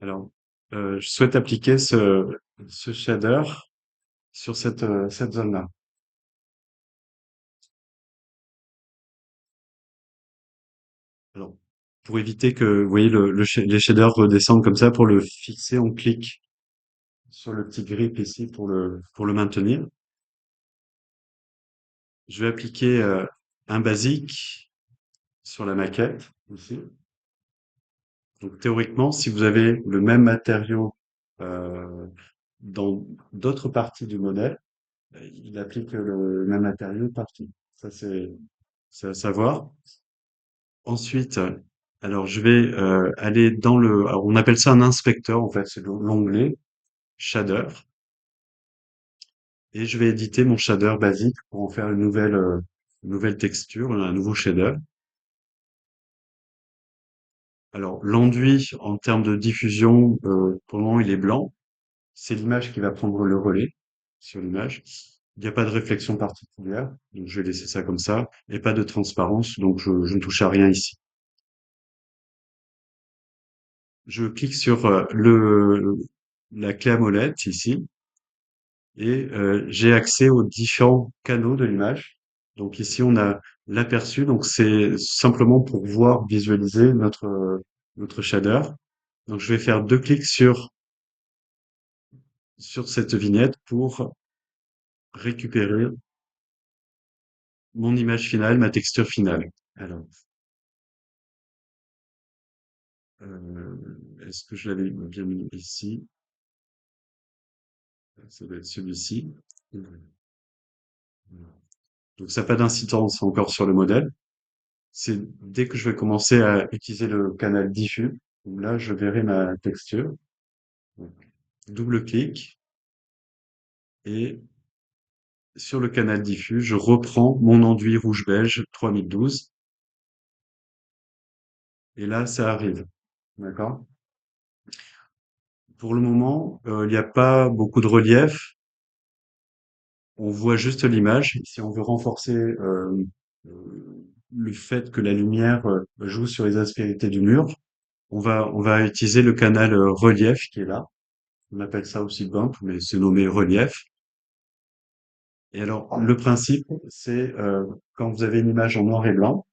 Alors, je souhaite appliquer ce shader sur cette zone-là. Alors, pour éviter que, vous voyez, les shaders redescendent comme ça, pour le fixer, on clique sur le petit grip ici pour le maintenir. Je vais appliquer un basique sur la maquette ici. Donc théoriquement, si vous avez le même matériau euh, dans d'autres parties du modèle, il applique le même matériau partout. Ça, c'est à savoir. Ensuite, alors je vais aller dans alors on appelle ça un inspecteur en fait, c'est l'onglet shader, et je vais éditer mon shader basique pour en faire une nouvelle texture, un nouveau shader. Alors l'enduit en termes de diffusion, pour le moment il est blanc. C'est l'image qui va prendre le relais sur l'image. Il n'y a pas de réflexion particulière, donc je vais laisser ça comme ça, et pas de transparence, donc je ne touche à rien ici. Je clique sur la clé AMOLED ici, et j'ai accès aux différents canaux de l'image. Donc ici on a l'aperçu, donc c'est simplement pour voir, visualiser notre shader. Donc je vais faire deux clics sur cette vignette pour récupérer mon image finale, ma texture finale. Alors, est-ce que je l'avais bien mis ici? Ça doit être celui-ci. Donc ça n'a pas d'incidence encore sur le modèle. C'est dès que je vais commencer à utiliser le canal diffus, où là je verrai ma texture. Donc, double clic et sur le canal diffus, je reprends mon enduit rouge-beige 3012 et là ça arrive. D'accord? Pour le moment, il n'y a pas beaucoup de relief. On voit juste l'image. Si on veut renforcer le fait que la lumière joue sur les aspérités du mur, on va utiliser le canal relief qui est là. On appelle ça aussi bump, mais c'est nommé relief. Et alors, le principe, c'est quand vous avez une image en noir et blanc,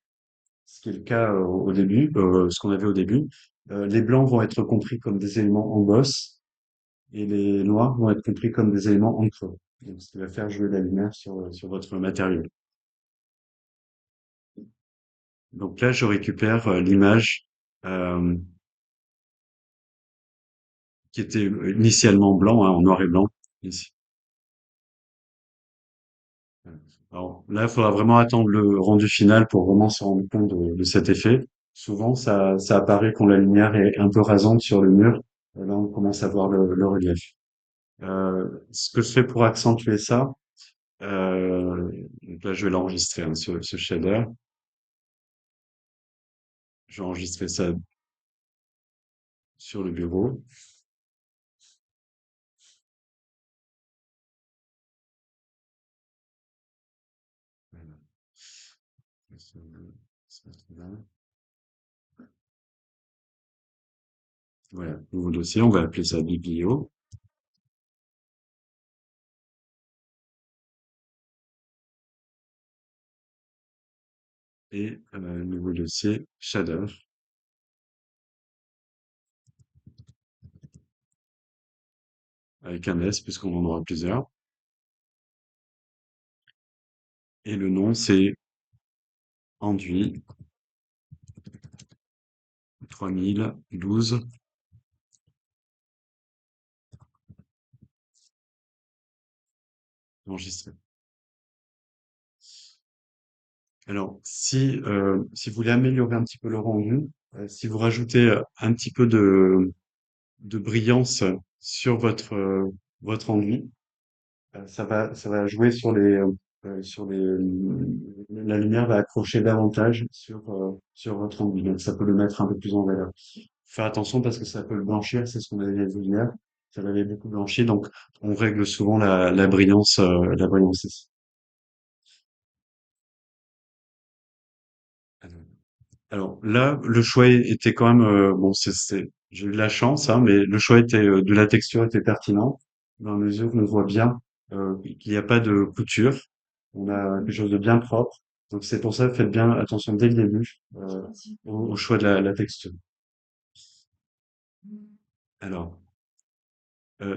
ce qui est le cas au début, ce qu'on avait au début, les blancs vont être compris comme des éléments en bosse et les noirs vont être compris comme des éléments en creux. Donc, ce qui va faire jouer la lumière sur votre matériau. Donc là, je récupère l'image euh, qui était initialement blanc, hein, en noir et blanc, ici. Alors là, il faudra vraiment attendre le rendu final pour vraiment se rendre compte de cet effet. Souvent, ça apparaît quand la lumière est un peu rasante sur le mur. Là, on commence à voir le relief. Ce que je fais pour accentuer ça, donc là, je vais l'enregistrer, hein, ce shader. Je vais enregistrer ça sur le bureau. Voilà. Voilà, nouveau dossier, on va appeler ça biblio. Et nouveau dossier shader avec un S puisqu'on en aura plusieurs. Et le nom c'est enduit 3012 enregistré. Alors si vous voulez améliorer un petit peu le rendu, si vous rajoutez un petit peu de brillance sur votre enduit, ça va jouer sur la lumière va accrocher davantage sur votre enduit. Donc, ça peut le mettre un peu plus en valeur. Faire attention parce que ça peut le blanchir, c'est ce qu'on avait vu hier. Ça l'avait beaucoup blanchi, donc on règle souvent la brillance ici. Alors là, le choix était quand même bon. J'ai eu de la chance, hein, mais le choix de la texture était pertinent, dans la mesure où on voit bien qu'il n'y a pas de couture. On a quelque chose de bien propre. Donc c'est pour ça, faites bien attention dès le début au choix de la texture. Alors,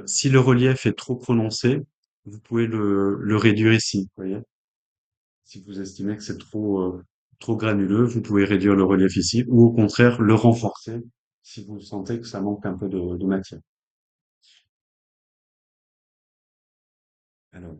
si le relief est trop prononcé, vous pouvez le réduire ici, vous voyez. Si vous estimez que c'est trop granuleux, vous pouvez réduire le relief ici, ou au contraire le renforcer si vous sentez que ça manque un peu de matière. Alors,